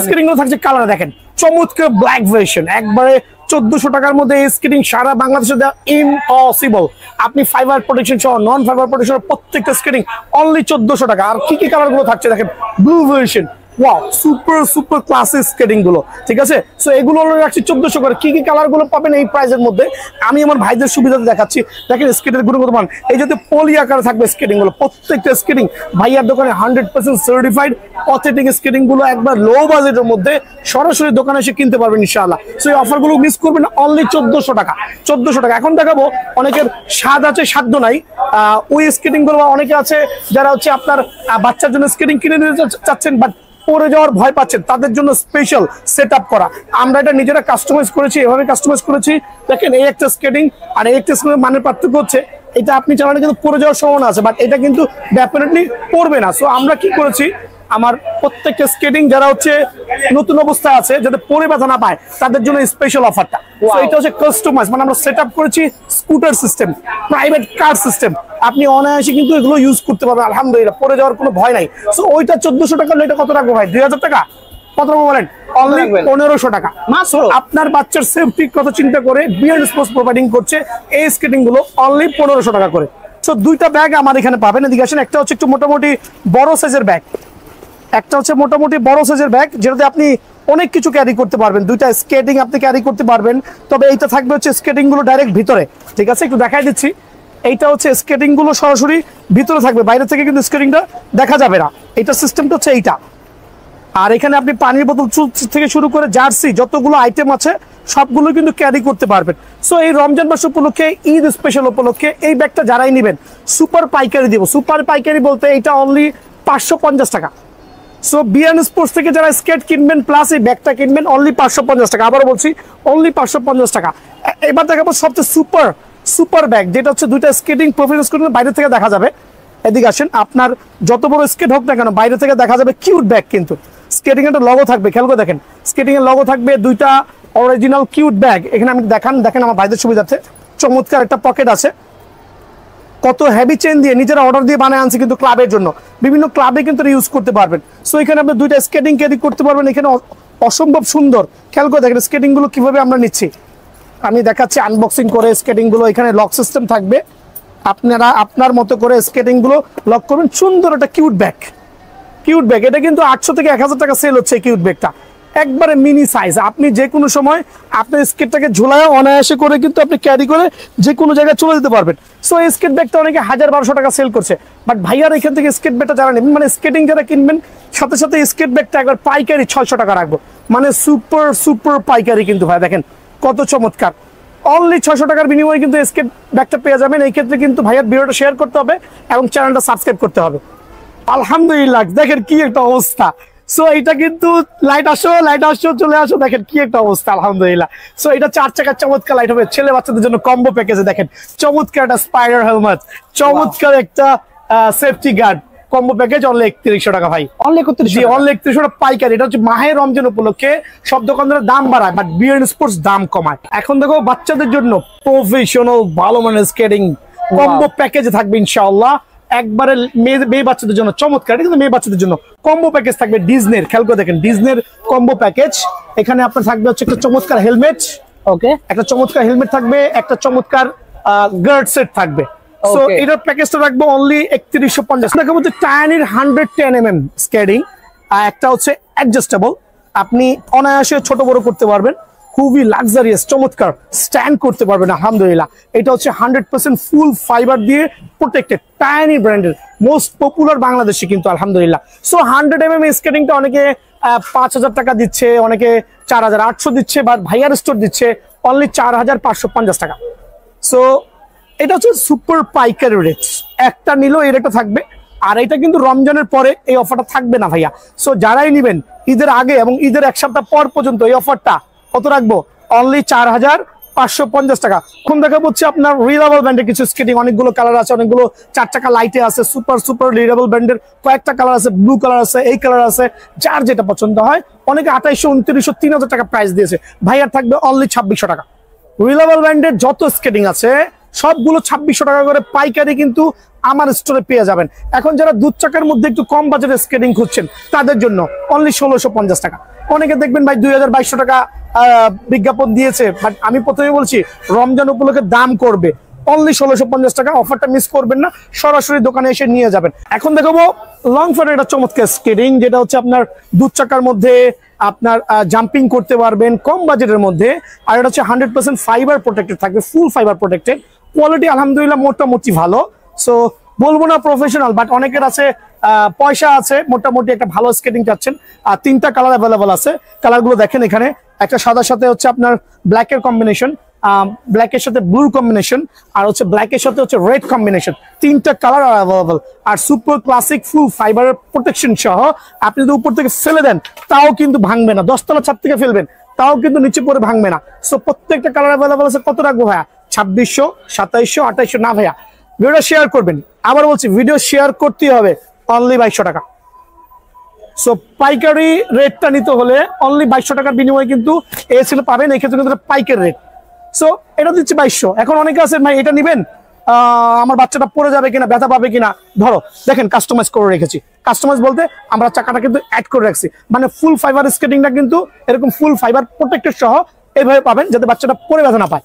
স্কেটিং গুলো থাকছে কালার দেখেন, চমৎকার ব্ল্যাক ভার্সন, একবারে 1400 টাকার মধ্যে এই স্কেটিং সারা বাংলাদেশে দেওয়া ইম্পসিবল। আপনি ফাইবার প্রোটেকশন সহ নন ফাইবার প্রোটেকশন প্রত্যেকটা স্কেটিং অনলি 1400 টাকা। আর কি কি কালার গুলো থাকছে দেখেন, blue version, wow, super classic skating গুলো, ঠিক আছে? সো এগুলো রাখছি 1400 করে। কি কি কালার গুলো পাবেন এই প্রাইসের মধ্যে আমি আমার ভাইদের সুবিধাতে দেখাচ্ছি। দেখেন স্কেটের গুণগত মান, এই যাতে পলি আকারে থাকবে স্কেটিং গুলো, প্রত্যেকটা স্কেটিং ভাইয়ার দোকানে 100% সার্টিফাইড অথেন্টিক স্কেটিং গুলো একবার লো বাজেটের মধ্যে সরাসরি দোকানে এসে কিনতে পারবেন ইনশাআল্লাহ। সো এই অফার গুলো মিস করবেন, অনলি 1400 টাকা। 1400 টাকা। এখন দেখাবো অনেকের স্বাদ আছে সাধ্য নাই, ওই স্কেটিং গুলো অনেকে আছে যারা হচ্ছে আপনার বাচ্চার জন্য স্কেটিং কিনে নিতে চাচ্ছেন, বাট পরে যাওয়ার ভয় পাচ্ছেন, তাদের জন্য স্পেশাল সেট আপ করা। আমরা এটা নিজেরা কাস্টমাইজ করেছি, এভাবে কাস্টমাইজ করেছি। দেখেন এই একটা স্কেটিং আর এই একটা স্কেটিং মানের পার্থক্য হচ্ছে এটা আপনি চালালে কিন্তু পরে যাওয়ার সম্ভাবনা আছে, বাট এটা কিন্তু ডেফিনেটলি পড়বে না। সো আমরা কি করেছি, আমার প্রত্যেকটা স্কেটিং যারা হচ্ছে নতুন অবস্থায় আছে যাতে পরে ব্যথা না পায় তাদের জন্য স্পেশাল অফারটা। এটা হচ্ছে কাস্টমাইজ, মানে আমরা সেট আপ করেছি scooter system, private car system. আপনি অনায়াসে কিন্তু এগুলো ইউজ করতে পারবেন আলহামদুলিল্লাহ, পরে যাওয়ার কোনো ভয় নাই। সো ওইটা 1400 টাকা, এটা কত রাখবো ভাই? 2000 টাকা। কত রাখবো বলেন? অনলি 1500 টাকা মাত্র। আপনার বাচ্চার সেফটির কথা চিন্তা করে বিয়ান স্পোর্টস প্রোভাইডিং করছে এই স্কেটিং গুলো অনলি 1500 টাকা করে। সো দুইটা ব্যাগ আমার এখানে পাবেন, এদিকে আসেন। একটা হচ্ছে একটু মোটামুটি বড় সাইজের ব্যাগ, একটা হচ্ছে মোটামুটি বড় সাইজের ব্যাগ যেটাতে আপনি অনেক কিছু ক্যারি করতে পারবেন। দুইটা স্কেটিং আপনি ক্যারি করতে পারবেন, তবে এইটা থাকবে হচ্ছে স্কেটিং গুলো ডাইরেক্ট ভিতরে, ঠিক আছে? একটু দেখাই দিচ্ছি। এইটা হচ্ছে স্কেটিং গুলো সরাসরি ভিতরে থাকবে, বাইরে থেকে কিন্তু স্কেটিংটা দেখা যাবে না। এইটা সিস্টেমটা হচ্ছে এইটা। আর এখানে আপনি পানির বোতল থেকে শুরু করে জার্সি যতগুলো আইটেম আছে সবগুলো কিন্তু ক্যারি করতে পারবেন। সো এই রমজান মাস উপলক্ষে, ঈদ স্পেশাল উপলক্ষে এই ব্যাগটা যারাই নেবেন সুপার পাইকারি দিব। সুপার পাইকারি বলতে এটা অনলি 550 টাকা। সো বিয়ান স্পোর্টস থেকে যারা স্কেট কিনবেন প্লাস এই ব্যাগটা কিনবেন অনলি 550 টাকা। আবারও বলছি অনলি 550 টাকা। এবার দেখাবো সবচেয়ে সুপার ব্যাগ, যেটা হচ্ছে দুইটা স্কেটিং প্রফেশনাল স্কেটিং বাইরে থেকে দেখা যাবে। এদিকে আসেন, আপনার যত বড় স্কেট হোক না কেন বাইরে থেকে দেখা যাবে কিউট ব্যাগ, কিন্তু স্কেটিং এর লগো থাকবে, খেয়াল করে দেখেন স্কেটিং এর লগো থাকবে, দুইটা অরিজিনাল কিউট ব্যাগ। এখানে আমি দেখেন আমার ভাইদের সুবিধার্থে চমৎকার একটা পকেট আছে, কত হেভি চেন দিয়ে নিজেরা অর্ডার দিয়ে বানায় আনছি কিন্তু ক্লাবের জন্য, বিভিন্ন ক্লাবে কিন্তু ইউজ করতে পারবেন। সো এখানে আপনি দুইটা স্কেটিং ক্যারি করতে পারবেন, এখানে অসম্ভব সুন্দর। খেয়াল করে দেখেন স্কেটিং গুলো কিভাবে আমরা নিচ্ছি, আমি দেখাচ্ছি আনবক্সিং করে স্কেটিং গুলো। এখানে লক সিস্টেম থাকবে, আপনারা আপনার মতো করে স্কেটিং গুলো লক করবেন। সুন্দর একটা কিউট ব্যাগ, কিউট ব্যাগ, এটা কিন্তু 800 থেকে 1000 টাকা সেল হচ্ছে এই কিউট ব্যাগটা, একবারে মিনি সাইজ। আপনি যে কোনো সময় আপনার স্কেটটাকে ঝুলায় অনায়াসে করে কিন্তু আপনি ক্যারি করে যে কোনো জায়গায় চলে যেতে পারবেন। সো এই স্কেট ব্যাগটা অনেকে 1000-1200 টাকা সেল করছে, বাট ভাইয়ার এখান থেকে স্কেট ব্যাগটা যারা নেবেন, মানে স্কেটিং যারা কিনবেন, সাথে সাথে স্কেট ব্যাগটা একবার পাইকারি 600 টাকা রাখবো, মানে সুপার সুপার পাইকারি কিন্তু ভাই, দেখেন কত চমৎকার। অনলি 600 টাকার বিনিময়ে কিন্তু স্কেট ব্যাগটা পেয়ে যাবেন। এই ক্ষেত্রে কিন্তু ভাইয়ার ভিডিওটা শেয়ার করতে হবে এবং চ্যানেলটা সাবস্ক্রাইব করতে হবে। আলহামদুলিল্লাহ, দেখেন কি একটা অবস্থা। সো এটা কিন্তু লাইট আসো চলে আসো, দেখেন কি একটা অবস্থা আলহামদুলিল্লাহ। সো এটা 4 চাকার চমৎকার লাইট হবে, ছেলে বাচ্চাদের জন্য কম্বো প্যাকেজে দেখেন চমৎকার একটা স্পাইডার হেলমেট, চমৎকার একটা safety guard combo package, only 3100 টাকা ভাই, অনলি 3100 অনলি 3100 টাকা পাইকারি। এটা হচ্ছে মাহে রমজান উপলক্ষে সব দোকানদারের দাম বাড়ায়, বাট বিএন স্পোর্টস দাম কমায়। এখন দেখো বাচ্চাদের জন্য প্রফেশনাল ভালো মানের স্কেটিং কম্বো প্যাকেজে থাকবে ইনশাআল্লাহ, একবারে মেয়ে বাচ্চাদের জন্য চমৎকার। এটা কিন্তু মেয়ে বাচ্চাদের জন্য কম্বো প্যাকেজ থাকবে ডিজনের, খেয়াল করে দেখেন ডিজনের কম্বো প্যাকেজ। এখানে আপনার থাকবে হচ্ছে একটা চমৎকার হেলমেট, ওকে, একটা চমৎকার হেলমেট থাকবে, একটা চমৎকার গার্ড সেট থাকবে। সো এটার প্যাকেজটা রাখবো অনলি 3150 টাকা। মধ্যে টাইনির 110mm স্কেটিং, আর একটা হচ্ছে অ্যাডজাস্টেবল, আপনি অনায়াসে ছোট বড় করতে পারবেন, খুবই লাক্সারিয়াস চমৎকার স্ট্যান্ড করতে পারবেন আলহামদুলিল্লাহ। এটা হচ্ছে 100% ফুল ফাইবার দিয়ে প্রোটেক্টেড, টাইনি ব্র্যান্ডের, মোস্ট পপুলার বাংলাদেশে কিন্তু আলহামদুলিল্লাহ। সো 100mm স্কেটিংটা অনেকে 5000 টাকা দিচ্ছে, অনেকে 4800 দিচ্ছে, বা ভাইয়ার স্টোর দিচ্ছে অনলি 4550 টাকা। সো এটা হচ্ছে সুপার পাইকারি রেট, একটা নিলেও এর একটা থাকবে। আর এটা কিন্তু রমজানের পরে এই অফারটা থাকবে না ভাইয়া। সো যারাই নিবেন ঈদের আগে এবং ঈদের 1 সপ্তাহ পর পর্যন্ত এই অফারটা কত রাখবো, অনলি 4550 টাকা। এখন দেখা হচ্ছে আপনার রিলাবল ব্র্যান্ডের কিছু স্কেটিং, অনেকগুলো কালার আছে, অনেকগুলো 4 চাকা লাইটে আছে, সুপার সুপার রিলাবল ব্র্যান্ডের কয়েকটা কালার আছে, ব্লু কালার আছে, এই কালার আছে, যার যেটা পছন্দ হয়। অনেকে 2800, 2900, 3000 টাকা প্রাইস দিয়েছে, ভাইয়ার থাকবে অনলি 2600 টাকা। রিলাবল ব্র্যান্ডের যত স্কেটিং আছে সবগুলো 2600 টাকা করে পাইকারি কিন্তু আমার স্টোরে পেয়ে যাবেন। এখন যারা 2 চাকার মধ্যে একটু কম বাজেটের স্কেটিং খুঁজছেন তাদের জন্য অনলি 1650 টাকা। অনেকে দেখবেন ভাই 2200 টাকা বিজ্ঞাপন দিয়েছে, বাট আমি প্রথমে বলছি রমজান উপলক্ষে দাম করবে অনলি 1650 টাকা। অফারটা মিস করবেন না, সরাসরি দোকানে এসে নিয়ে যাবেন। এখন দেখাবো লং ফ্যানের একটা চমৎকার স্কেটিং, যেটা হচ্ছে আপনার 2 চাকার মধ্যে আপনার জাম্পিং করতে পারবেন কম বাজেটের মধ্যে। আর এটা হচ্ছে 100% ফাইবার প্রোটেক্টেড থাকবে, ফুল ফাইবার প্রোটেক্টেড, কোয়ালিটি আলহামদুলিল্লাহ মোটামুটি ভালো। সো বলবো না প্রফেশনাল, বাট অনেকের আছে পয়সা আছে, মোটামুটি একটা ভালো স্কেটিং চাচ্ছেন। আর 3টা কালার অ্যাভেলেবল আছে, কালারগুলো দেখেন এখানে, একটা সাদার সাথে হচ্ছে আপনার ব্ল্যাকের কম্বিনেশন, ব্ল্যাকের সাথে ব্লু কম্বিনেশন, আর হচ্ছে ব্ল্যাকের সাথে হচ্ছে রেড কম্বিনেশন, 3টা কালার অ্যাভেলেবল। আর সুপার ক্লাসিক ফুল ফাইবারের প্রোটেকশন সহ আপনি যদি উপর থেকে ফেলে দেন তাও কিন্তু ভাঙবে না, 10 তলা ছাদ থেকে ফেলবেন তাও কিন্তু নিচে পড়ে ভাঙবে না। সো প্রত্যেকটা কালার অ্যাভেলেবল আছে। কত রাখবো ভাইয়া, 2600, 2700, 2800 না ভাইয়া, ভিডিও শেয়ার করবেন। আবার বলছি ভিডিও শেয়ার করতেই হবে, অনলি 2200 টাকা। সো পাইকারি রেটটা নিতে হলে অনলি 2200 টাকার বিনিময়ে কিন্তু এসেল পাবেন, এই ক্ষেত্রে কিন্তু পাইকারি রেট। সো এটা দিচ্ছি 2200। এখন অনেকে আছে ভাই এটা নিবেন, আমার বাচ্চাটা পড়ে যাবে কিনা, ব্যথা পাবে কিনা, ধরো দেখেন কাস্টমাইজ করে রেখেছি। কাস্টমাইজ বলতে আমরা চাকাটা কিন্তু অ্যাড করে রাখছি, মানে ফুল ফাইবার স্কেটিংটা কিন্তু এরকম ফুল ফাইবার প্রোটেক্টেড সহ এইভাবে পাবেন, যাতে বাচ্চাটা পড়ে ব্যথা না পায়।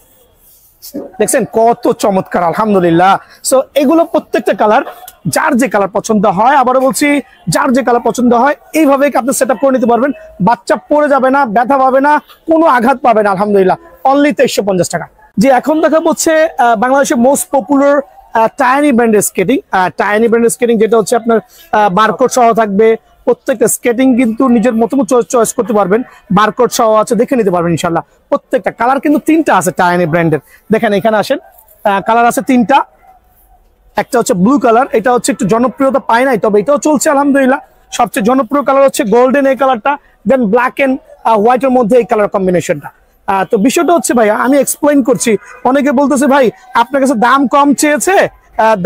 দেখছেন কত চমৎকার আলহামদুলিল্লাহ। সো এগুলো প্রত্যেকটা কালার যার যে কালার পছন্দ হয়, আবারও বলছি যার যে কালার পছন্দ হয় এইভাবে আপনি সেট আপ করে নিতে পারবেন, বাচ্চা পড়ে যাবে না, ব্যথা পাবে না, কোনো আঘাত পাবে না আলহামদুলিল্লাহ, অনলি 2350 টাকা। যে এখন দেখা হচ্ছে বাংলাদেশের মোস্ট পপুলার টাইনি ব্র্যান্ডের স্কেটিং, টাইনি ব্র্যান্ডের স্কেটিং যেটা হচ্ছে আপনার বারকোড সহ থাকবে। প্রত্যেকটা স্কেটিং কিন্তু নিজের মতো চয়েস করতে পারবেন, বারকোড সহ আছে, দেখে নিতে পারবেন ইনশাল্লাহ। প্রত্যেকটা কালার কিন্তু 3টা আছে টাইনি ব্র্যান্ডের, দেখেন এখানে আসেন, কালার আছে 3টা। একটা হচ্ছে ব্লু কালার, এটা হচ্ছে একটু জনপ্রিয়তা পায় নাই, তবে এটাও চলছে আলহামদুলিল্লাহ। সবচেয়ে জনপ্রিয় কালার হচ্ছে গোল্ডেন এই কালারটা, দেন ব্ল্যাক এন্ড হোয়াইটের মধ্যে এই কালার কম্বিনেশনটা। তো বিষয়টা হচ্ছে ভাই আমি এক্সপ্লেইন করছি, অনেকে বলতেছে ভাই আপনার কাছে দাম কম চেয়েছে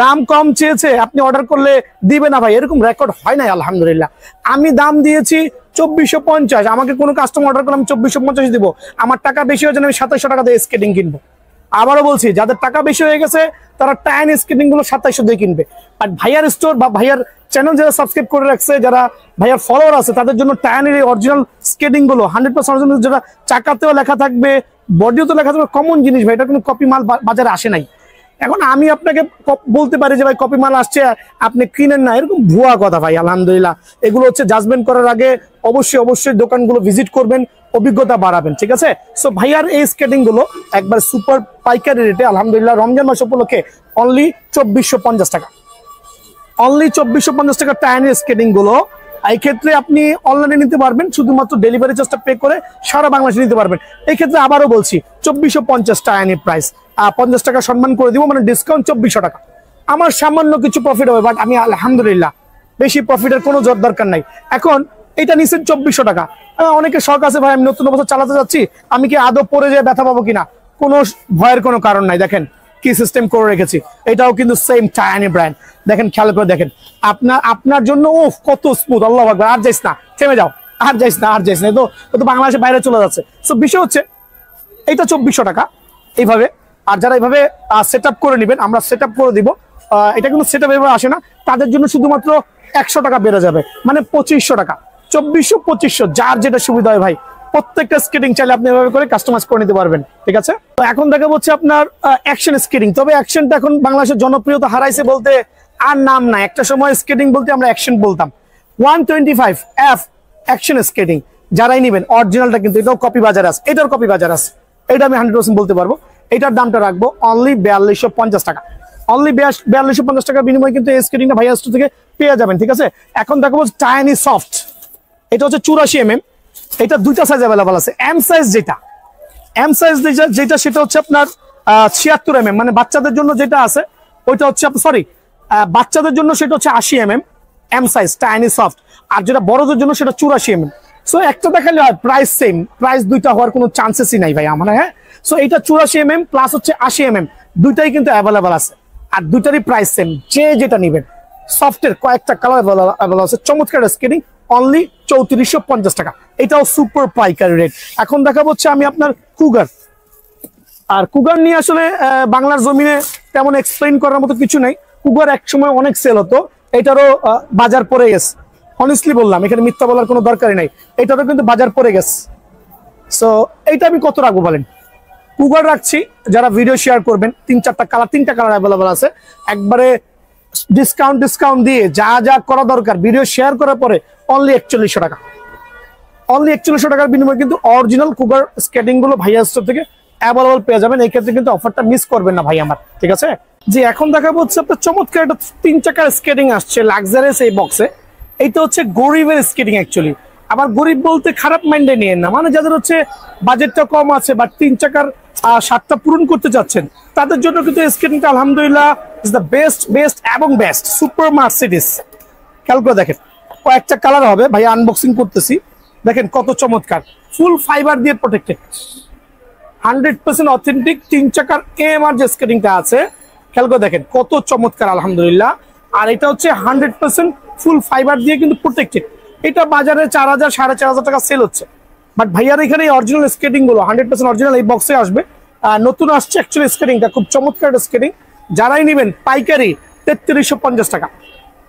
দাম কম চেয়েছে, আপনি অর্ডার করলে দিবে না ভাই, এরকম রেকর্ড হয় নাই আলহামদুলিল্লাহ। আমি দাম দিয়েছি 2450, আমাকে কোনো কাস্টমার অর্ডার করলে আমি 2450 দিব, আমার টাকা বেশি হয়ে যাবে, আমি 2700 টাকা দিয়ে স্কেটিং কিনবো। আবারও বলছি, যাদের টাকা বেশি হয়ে গেছে তারা টাইন স্কেটিং গুলো 2700 দিয়ে কিনবে। বাট ভাইয়ার স্টোর বা ভাইয়ার চ্যানেল যারা সাবস্ক্রাইব করে রাখছে, যারা ভাইয়ার ফলোয়ার আছে, তাদের জন্য টাইনের এই অরিজিনাল স্কেটিং গুলো 100% অরিজিনাল, যেটা চাকাতেও লেখা থাকবে, বডিতেও লেখা থাকবে, কমন জিনিস ভাই, এটা কোনো কপি মাল বাজারে আসে নাই। এখন আমি আপনাকে বলতে পারি যে ভাই কপি মাল আসছে আপনি কিনেন না, এরকম ভুয়া কথা ভাই। আলহামদুলিল্লাহ এগুলো হচ্ছে জাজমেন্ট করার আগে অবশ্যই দোকানগুলো ভিজিট করবেন, অভিজ্ঞতা বাড়াবেন, ঠিক আছে। সো ভাইয়ার এই স্কেটিং গুলো একবার সুপার পাইকারি রেটে আলহামদুলিল্লাহ রমজান মাস উপলক্ষে অনলি 2450 টাকা, অনলি 2450 টাকা টাইনের স্কেটিং গুলো। এই ক্ষেত্রে আপনি অনলাইনে নিতে পারবেন, শুধুমাত্র ডেলিভারি চার্জটা পে করে সারা বাংলাদেশে নিতে পারবেন। এই ক্ষেত্রে আবারও বলছি 2450 টাইনের প্রাইস, 50 টাকা সম্মান করে দিব, মানে ডিসকাউন্ট 2400 টাকা। আমার সামান্য কিছু প্রফিট হবে, বাট আমি আলহামদুলিল্লাহ বেশি প্রফিটের কোনো জোর দরকার নাই। এখন এটা নিচ্ছেন 2400 টাকা, অনেকে শখ আছে ভাই আমি নতুন বছর চালাতে যাচ্ছি, আমি কি আদৌ পরে যেয়ে ব্যথা পাবো কিনা, কোনো ভয়ের কোনো কারণ নাই। দেখেন কি সিস্টেম করে রেখেছি, এটাও কিন্তু সেম টায়ানি ব্র্যান্ড। দেখেন খেয়াল করে দেখেন, আপনার জন্য কত স্মুথ, আল্লাহু আকবার। আর যাইস না, থেমে যাও, আর যাইস না, তো বাংলাদেশের বাইরে চলে যাচ্ছে। সো বিষয় হচ্ছে এইটা 2400 টাকা এইভাবে। আর যারা এইভাবে সেট আপ করে নেবেন, আমরা সেট আপ করে দিব, এটা কিন্তু সেট আপ এভাবে আসে না, তাদের জন্য শুধুমাত্র 100 টাকা বেড়ে যাবে, মানে 2500 টাকা। 2400 2500 যার যেটা সুবিধা হয় ভাই, প্রত্যেকটা স্কেটিং চাইলে আপনি এভাবে করে কাস্টমাইজ করে নিতে পারবেন, ঠিক আছে। তো এখন দেখা হচ্ছে আপনার অ্যাকশন স্কেটিং। তবে অ্যাকশনটা এখন বাংলাদেশের জনপ্রিয়তা হারাইছে বলতে আর নাম নাই, একটা সময় স্কেটিং বলতে আমরা অ্যাকশন বলতাম। 125F অ্যাকশন স্কেটিং যারাই নেবেন, অরিজিনালটা কিন্তু এটাও কপি বাজার আছে, এটার কপি বাজার আছে, এটা আমি 100% বলতে পারবো। এটার দামটা রাখবো অনলি 4250 টাকা, অনলি 4250 টাকার বিনিময়ে কিন্তু এই স্কেটিংটা ভাইয়া স্টোর থেকে পেয়ে যাবেন, ঠিক আছে। এখন দেখাবো টাইনি সফট, এটা হচ্ছে 84mm, এটা দুইটা সাইজ অ্যাভেলেবল আছে। এম সাইজ যেটা সেটা হচ্ছে আপনার 76mm, মানে বাচ্চাদের জন্য যেটা আছে ওইটা হচ্ছে সরি, বাচ্চাদের জন্য সেটা হচ্ছে 80mm M size tiny soft, আর যেটা বড়দের জন্য সেটা 84mm। সো একটা দেখালে হয় প্রাইস সেম, প্রাইস দুইটা হওয়ার কোনো চান্সেসই নাই ভাই আমার, হ্যাঁ। সো এটা 84mm প্লাস হচ্ছে 80mm, দুইটাই কিন্তু অ্যাভেলেবল আছে, আর দুইটারই প্রাইস সেম, যে যেটা নেবেন। সফটের কয়েকটা কালার অ্যাভেলেবল আছে, চমৎকার স্কেটিং, অনলি 3450 টাকা, এটাও সুপার পাইকারি রেট। এখন দেখাবো হচ্ছে আমি আপনার কুগার। আর কুগার নিয়ে আসলে বাংলার জমিনে তেমন এক্সপ্লেইন করার মতো কিছু নাই। কুগার এক সময় অনেক সেল হতো, এটারও বাজার পড়ে গেছে, অনেস্টলি বললাম, এখানে মিথ্যা বলার কোনো দরকারই নাই, এটারও কিন্তু বাজার পড়ে গেছে। সো এইটা আমি কত রাখবো বলেন, কুগার রাখছি যারা ভিডিও শেয়ার করবেন, 3-4টা কালার, 3টা কালার অ্যাভেলেবল আছে, একবারে ডিসকাউন্ট দিয়ে যা করা দরকার ভিডিও শেয়ার করার পরে অনলি 4100 টাকা, অনলি 4100 টাকার বিনিময়ে কিন্তু অরিজিনাল কুগার স্কেটিং গুলো ভাইয়া স্টোর থেকে অ্যাভেলেবল পেয়ে যাবেন। এই ক্ষেত্রে কিন্তু অফারটা মিস করবেন না ভাই আমার, ঠিক আছে। যে এখন দেখাবো হচ্ছে আপনার চমৎকার একটা 3 চাকার স্কেটিং আসছে লাক্সারিয়াস এই বক্সে। এইটা হচ্ছে গরিবের স্কেটিং অ্যাকচুয়ালি, আবার গরিব বলতে খারাপ মাইন্ডে নিয়েন না, মানে যাদের হচ্ছে বাজেটটা কম আছে বা 3 চাকার স্বাদটা পূরণ করতে চাচ্ছেন, তাদের জন্য কিন্তু স্কেটিংটা আলহামদুলিল্লাহ ইজ দ্য বেস্ট এবং বেস্ট। সুপার মার্সিডিস, খেয়াল করে দেখেন, কয়েকটা কালার হবে ভাই, আনবক্সিং করতেছি, দেখেন কত চমৎকার, ফুল ফাইবার দিয়ে প্রোটেক্টেড, 100% অথেন্টিক 3 চাকার AMR যে স্কেটিংটা আছে, খেয়াল করে দেখেন কত চমৎকার আলহামদুলিল্লাহ। আর এটা হচ্ছে 100% ফুল ফাইবার দিয়ে কিন্তু প্রোটেক্টেড, এটা বাজারে 4000 4500 টাকা সেল হচ্ছে, বাট ভাইয়ার এখানে অরিজিনাল স্কেটিং গুলো 100% অরিজিনাল এই বক্সে আসবে। নতুন আসছে অ্যাকচুয়ালি স্কেটিংটা, খুব চমৎকার স্কেটিং, যারাই নেবেন পাইকারি 3350 টাকা।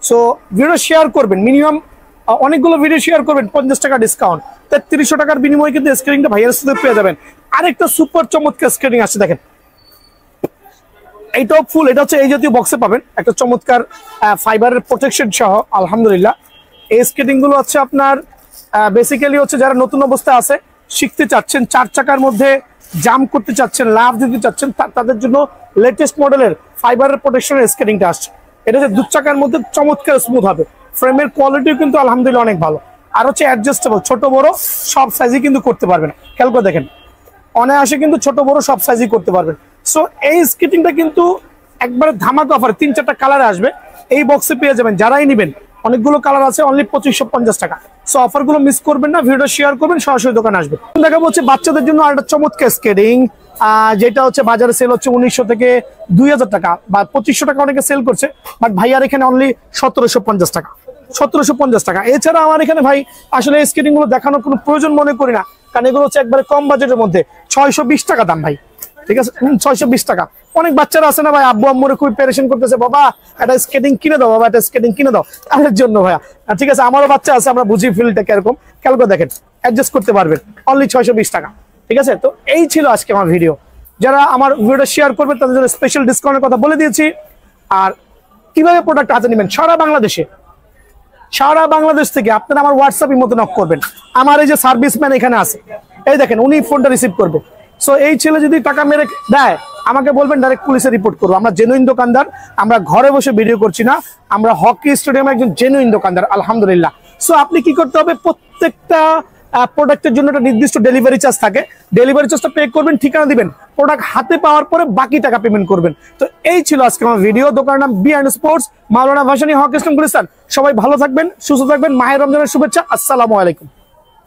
সো ভিডিও শেয়ার করবেন, মিনিমাম অনেকগুলো ভিডিও শেয়ার করবেন, 50 টাকা ডিসকাউন্ট, 3300 টাকার বিনিময়ে কিন্তু স্কেটিংটা ভাইয়ার সাথে পেয়ে যাবেন। আরেকটা সুপার চমৎকার স্কেটিং আসছে দেখেন, এইটাও ফুল, এটা হচ্ছে এই জাতীয় বক্সে পাবেন, একটা চমৎকার ফাইবারের প্রোটেকশন সহ আলহামদুলিল্লাহ। এই স্কেটিং গুলো হচ্ছে আপনার বেসিক্যালি হচ্ছে যারা নতুন অবস্থায় আছে, শিখতে চাচ্ছেন, 4 চাকার মধ্যে জাম্প করতে চাচ্ছেন, লাফ দিতে চাচ্ছেন, তাদের জন্য লেটেস্ট মডেলের ফাইবারের প্রোটেকশনের স্কেটিংটা আসছে। এটা হচ্ছে 2 চাকার মধ্যে চমৎকার স্মুথ হবে, ফ্রেমের কোয়ালিটিও কিন্তু আলহামদুলিল্লাহ অনেক ভালো, আর হচ্ছে অ্যাডজাস্টেবল, ছোট বড় সব সাইজই কিন্তু করতে পারবেন। খেয়াল করে দেখেন, অনায়াসে কিন্তু ছোট বড় সব সাইজই করতে পারবেন। সো এই স্কেটিংটা কিন্তু একবারে ধামাকা অফার, 3-4টা কালার আসবে, এই বক্সে পেয়ে যাবেন। যারাই নেবেন, অনেকগুলো কালার আছে, অনলি 2550 টাকা। সো অফার গুলো মিস করবেন না, ভিডিও শেয়ার করবেন, সরাসরি দোকানে আসবেন। দেখাবো হচ্ছে বাচ্চাদের জন্য আরেকটা চমৎকার স্কেটিং, যেটা হচ্ছে বাজারে সেল হচ্ছে 1900 থেকে 2000 টাকা বা 2500 টাকা অনেকে সেল করছে, বাট ভাইয়ার এখানে অনলি 1750 টাকা, 1750 টাকা। এছাড়া আমার এখানে ভাই আসলে স্কেটিং গুলো দেখানোর কোনো প্রয়োজন মনে করি না, কারণ এগুলো হচ্ছে একবারে কম বাজেটের মধ্যে 620 টাকা দাম ভাই, ঠিক আছে? 620 টাকা। অনেক বাচ্চারা আছে না ভাই, আব্বু আম্মুরে খুবই পেরেশান করতেছে, বাবা একটা স্কেটিং কিনে দাও, বাবা একটা স্কেটিং কিনে দাও, তাদের জন্য ভাইয়া। ঠিক আছে, আমারও বাচ্চা আছে, আমরা বুঝি ফিল্ডটা কিরকম, খেয়াল করে দেখেন, অ্যাডজাস্ট করতে পারবেন, অনলি 620 টাকা। ঠিক আছে, তো এই ছিল আজকে আমার ভিডিও। যারা আমার ভিডিওটা শেয়ার করবেন তাদের জন্য স্পেশাল ডিসকাউন্টের কথা বলে দিয়েছি। আর কিভাবে প্রোডাক্ট হাতে নেবেন, সারা বাংলাদেশ থেকে আপনারা আমার হোয়াটসঅ্যাপের মতো নক করবেন। আমার এই যে সার্ভিসম্যান এখানে আছে, এই দেখেন, উনি ফোনটা রিসিভ করবে। সো এই ছেলে যদি টাকা মেরে দেয় আমাকে বলবেন, ডাইরেক্ট পুলিশে রিপোর্ট করবো। আমরা জেনুইন দোকানদার, আমরা ঘরে বসে ভিডিও করছি না, আমরা হকি স্টেডিয়ামে একজন জেনুইন দোকানদার, আলহামদুলিল্লাহ। সো আপনি কি করতে হবে, প্রত্যেকটা প্রোডাক্টের জন্য একটা নির্দিষ্ট ডেলিভারি চার্জ থাকে, ডেলিভারি চার্জটা পে করবেন, ঠিকানা দিবেন, প্রোডাক্ট হাতে পাওয়ার পরে বাকি টাকা পেমেন্ট করবেন। তো এই ছিল আজকে আমার ভিডিও। দোকানের নাম বি&স্পোর্টস, মাওলানা ভাসানী, হকি স্টেডিয়াম, গুলিস্তান। সবাই ভালো থাকবেন, সুস্থ থাকবেন, মাহে রমজানের শুভেচ্ছা। আসসালামু আলাইকুম।